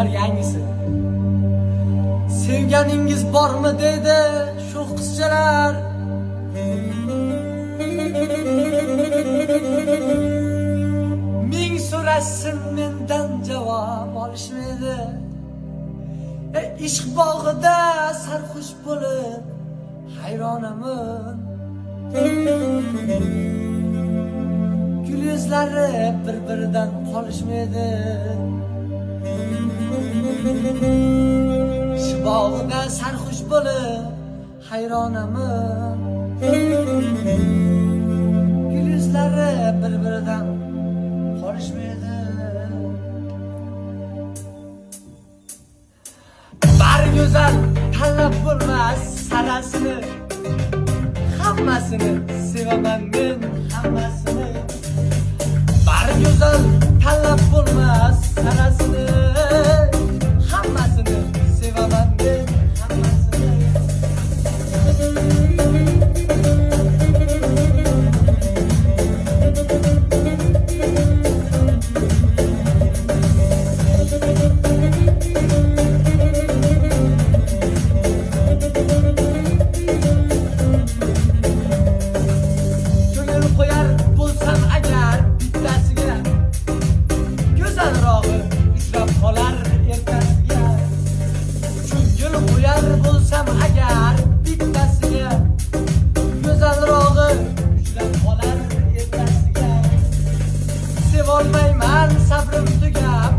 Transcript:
To'ylar yangisi. Sevganingiz bormi dedi shu qizchalar. Ming so'rashsin mendan javob olishmaydi. Ishq bog'ida sarxush bo'lib hayronaman. Gul yuzlari bir-biridan qolishmaydi. Ishq bog'ida sarxush bo'lib hayronaman. Gul yuzlari bir-biridan qolishmaydi. Bari go'zal tanlab bo'lmas sarasini. Hammasini sevaman men, hammasini. Bari go'zal tanlab bo'lmas sarasini. Hammasini sevaman men, hammasini. Bo'lsam agar bittasiga go'zalrog'i uchrab qolar ertasiga. Sevolmayman, sabrim tugab